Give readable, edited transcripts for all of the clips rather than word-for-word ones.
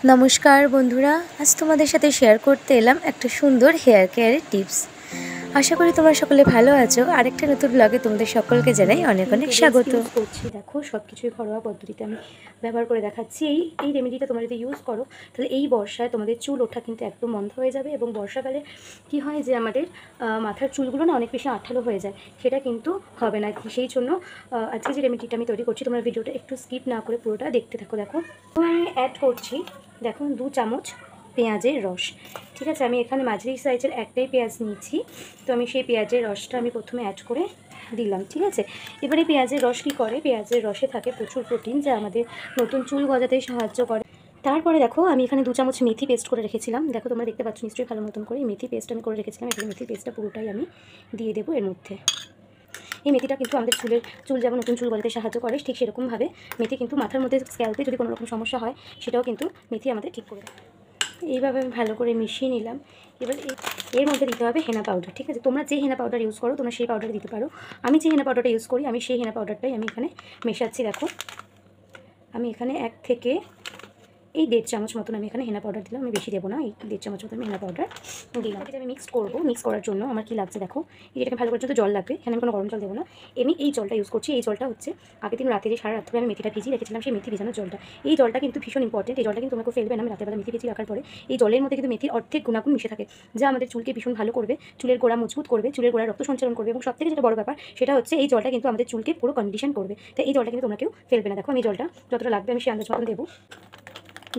नमस्कार बंधुरा आज तुम्हारे साथे शेयर करते एलाम एक सुंदर हेयर केयर टिप्स। आशा करी तुम्हारा सकले भालो आछो। आरेकटा नतुन ब्लगे तुम्हादेर सकलके जानाई अनेक अनेक स्वागत। देखो सबकिछुई घरोया पद्धतिते आमि व्यवहार करे देखाच्छि। এই রেমেডিটা তোমরা যদি ইউজ করো তাহলে এই বর্ষায় তোমাদের চুল ওঠা কিন্তু একদম বন্ধ হয়ে যাবে এবং বর্ষাকালে কি হয় যে আমাদের মাথার চুলগুলো না অনেক বেশি আঠালো হয়ে যায়, সেটা কিন্তু হবে না। সেই জন্য আজকে যে রেমেডিটা আমি তৈরি করছি তোমরা ভিডিওটা একটু স্কিপ না করে পুরোটা দেখতে থাকো। দেখো আমি অ্যাড করছি, দেখো 2 চামচ পেঁয়াজের রস। ঠিক আছে, আমি এখানে মাঝারি সাইজের একটাই পেঁয়াজ নিয়েছি, তো আমি সেই পেঁয়াজের রসটা আমি প্রথমে অ্যাড করে দিলাম। ঠিক আছে, এবারে পেঁয়াজের রস কী করে, পেঁয়াজের রসে থাকে প্রচুর প্রোটিন যা আমাদের নতুন চুল গজাতে সাহায্য করে। তারপরে দেখো আমি এখানে 2 চামচ মেথি পেস্ট করে রেখেছিলাম। দেখো তোমরা দেখতে পাচ্ছ নিশ্চয়ই ভালো মতন করে মেথি পেস্ট আমি করে রেখেছিলাম। এখানে মেথি পেস্টটা পুরোটাই আমি দিয়ে দেবো এর মধ্যে। এই মেথিটা কিন্তু আমাদের চুল যেমন নতুন চুল গজাতে সাহায্য করে, ঠিক সেরকমভাবে মেথি কিন্তু মাথার মধ্যে স্ক্যাল্পে যদি কোনো রকম সমস্যা হয় সেটাও কিন্তু মেথি আমাদের ঠিক করে দেয়। এইভাবে আমি ভালো করে মিশিয়ে নিলাম। এবার এর মধ্যে দিতে হবে হেনা পাউডার। ঠিক আছে, তোমরা যে হেনা পাউডার ইউজ করো তোমরা সেই পাউডার দিতে পারো। আমি যে হেনা পাউডারটা ইউজ করি আমি সেই হেনা পাউডারটাই আমি এখানে মেশাচ্ছি। দেখো আমি এখানে 1 থেকে 1.5 চামচ মতন আমি এখানে হেনা পাউডার দিলাম। আমি বেশি দেবো না, 1.5 চামচ মতন আমি হেনা পাউডার দিলাম। এটা আমি মিক্স করবো। মিক্স করার জন্য আমার কি লাগছে দেখো, এটাকে ভালো করে জল লাগবে। এখানে আমি কোনো গরম জল দেবো না, আমি এই জলটা ইউজ করছি। এই জলটা হচ্ছে আগের দিন রাতে যে সারা রাত ধরে আমি মেথিটা ভিজিয়ে রেখেছিলাম, সেই মেথি ভিজানোর জলটা। এই জলটা কিন্তু ভীষণ ইম্পর্টেন্ট। এই জলটা কিন্তু তোমাকে ফেলবে না। আমি রাতেবেলা মেথি ভিজিয়ে রাখার পরে এই জলের মধ্যে কিন্তু মেথির অর্ধেক গুণাগুণ মিশে থাকে, যা আমাদের চুলকে ভীষণ ভালো করবে, চুলের গোড়া মজবুত করবে, চুলের গোড়ায় রক্ত সঞ্চালন করবে এবং সবথেকে যেটা বড় ব্যাপার সেটা হচ্ছে এই জলটা কিন্তু আমাদের চুলকে পুরো কন্ডিশন করবে। তাই এই জলটা কিন্তু তোমরা কেউ ফেলবে না। দেখো আমি জলটা যতটা লাগবে আমি সেই আন্দাজ মতন দেবো,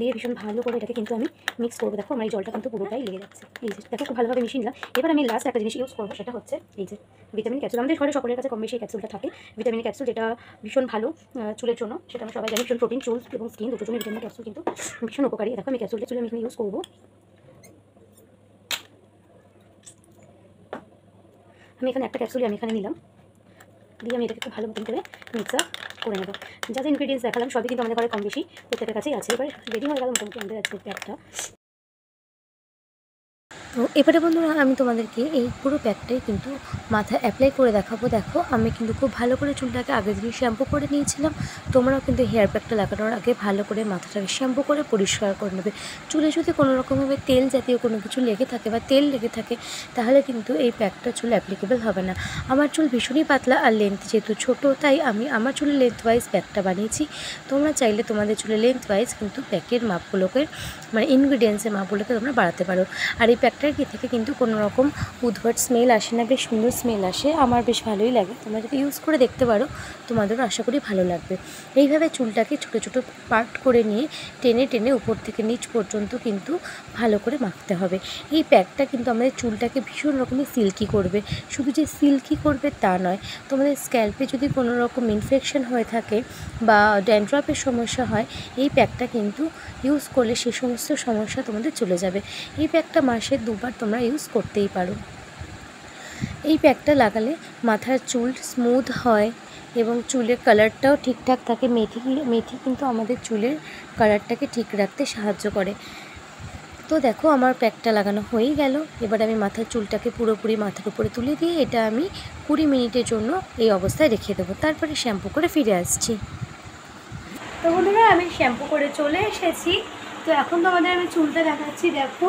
দিয়ে ভীষণ ভালো করে এটাকে কিন্তু আমি মিক্স করবো। দেখো আমার এই জলটা কিন্তু পুরোটাই লেগে যাচ্ছে। এই যে দেখো খুব ভালোভাবে মিশিয়ে নিলাম। এবার আমি লাস্ট একটা জিনিস ইউজ করবো, সেটা হচ্ছে এই যে ভিটামিন ক্যাপসুল। আমাদের ঘরে সকলের কাছে কম বেশি এই ক্যাপসুলটা থাকে, ভিটামিন ক্যাপসুল, যেটা ভীষণ ভালো চুলের জন্য। সেটা আমরা সবাই জানি, ভীষণ প্রোটিন চুল এবং স্কিন দুটোর জন্য ভিটামিন ক্যাপসুল কিন্তু ভীষণ উপকারী। দেখো আমি ক্যাপসুলটা চুলে আমি এখানে ইউজ করবো। আমি এখানে একটা ক্যাপসুল আমি এখানে নিলাম, দিয়ে আমি এটাকে খুব ভালো মতন করে মিক্স আপ করে নেব। যা যা ইনগ্রিডিয়েন্টস দেখালাম সবই কিন্তু আমাদের ঘরে কম বেশি প্রত্যেকের কাছেই আছে। এবার রেডি হয়ে গেল মোটামুটি আমাদের আজকে প্যাকটা। তো এবারে বন্ধুরা আমি তোমাদেরকে এই পুরো প্যাকটাই কিন্তু মাথায় অ্যাপ্লাই করে দেখাবো। দেখো আমি কিন্তু খুব ভালো করে চুলটাকে আগের দিন শ্যাম্পু করে নিয়েছিলাম। তোমরাও কিন্তু হেয়ার প্যাকটা লাগানোর আগে ভালো করে মাথাটাকে শ্যাম্পু করে পরিষ্কার করে নেবে। চুলে যদি কোনো রকমভাবে তেল জাতীয় কোনো কিছু লেগে থাকে বা তেল লেগে থাকে তাহলে কিন্তু এই প্যাকটা চুল অ্যাপ্লিকেবল হবে না। আমার চুল ভীষণই পাতলা আর লেন্থ যেহেতু ছোটো, তাই আমি আমার চুলের লেন্থ ওয়াইজ প্যাকটা বানিয়েছি। তোমরা চাইলে তোমাদের চুলের লেন্থ ওয়াইজ কিন্তু প্যাকের মাপগুলোকে মানে ইনগ্রিডিয়েন্টসের মাপগুলোকে তোমরা বাড়াতে পারো। আর এই প্যাকটার থেকে কিন্তু কোনো রকম উদ্ভট স্মেল আসে না, বেশ সুন্দর স্মেল আসে, আমার বেশ ভালোই লাগে। তোমরা যদি ইউজ করে দেখতে পারো তোমাদেরও আশা করি ভালো লাগবে। এইভাবে চুলটাকে ছোটো ছোটো পার্ট করে নিয়ে টেনে টেনে উপর থেকে নিচ পর্যন্ত কিন্তু ভালো করে মাখতে হবে। এই প্যাকটা কিন্তু আমাদের চুলটাকে ভীষণ রকমের সিল্কি করবে। শুধু যে সিল্কি করবে তা নয়, তোমাদের স্ক্যাল্পে যদি কোনো রকম ইনফেকশন হয়ে থাকে বা ড্যান্ড্রফের সমস্যা হয়, এই প্যাকটা কিন্তু ইউজ করলে সে সমস্ত সমস্যা তোমাদের চলে যাবে। এই প্যাকটা মাসে 2 বার তোমরা ইউজ করতেই পারো। এই প্যাকটা লাগালে মাথার চুল স্মুথ হয় এবং চুলের কালারটাও ঠিকঠাক থাকে। মেথি কিন্তু আমাদের চুলের কালারটাকে ঠিক রাখতে সাহায্য করে। তো দেখো আমার প্যাকটা লাগানো হয়েই গেল। এবার আমি মাথার চুলটাকে পুরোপুরি মাথার উপরে তুলে দিয়ে এটা আমি 20 মিনিটের জন্য এই অবস্থায় রেখে দেবো, তারপরে শ্যাম্পু করে ফিরে আসছি। তো বন্ধুরা আমি শ্যাম্পু করে চলে এসেছি। তো এখন তোমাদের আমি চুলটা দেখাচ্ছি। দেখো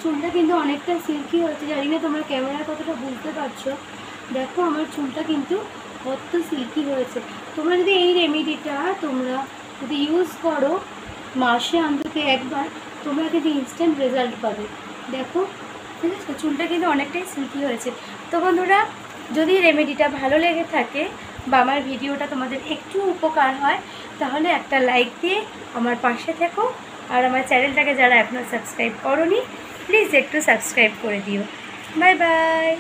চুলটা কিন্তু অনেকটা সিল্কি হয়েছে, জানি না তোমরা ক্যামেরার কতটা বুঝতে পারছো। দেখো আমার চুলটা কিন্তু কত সিল্কি হয়েছে। তোমরা যদি এই রেমেডিটা তোমরা যদি ইউজ করো মাসে অন্তত একবার, তোমরা কিন্তু ইনস্ট্যান্ট রেজাল্ট পাবে। দেখো ঠিক আছে, চুলটা কিন্তু অনেকটাই সিল্কি হয়েছে। তো বন্ধুরা যদি রেমেডিটা ভালো লেগে থাকে বা আমার ভিডিওটা তোমাদের একটু উপকার হয় তাহলে একটা লাইক দিয়ে আমার পাশে থেকো। আর আমার চ্যানেলটাকে যারা এখনও সাবস্ক্রাইব করোনি প্লিজ একটু সাবস্ক্রাইব করে দিও। Bye bye.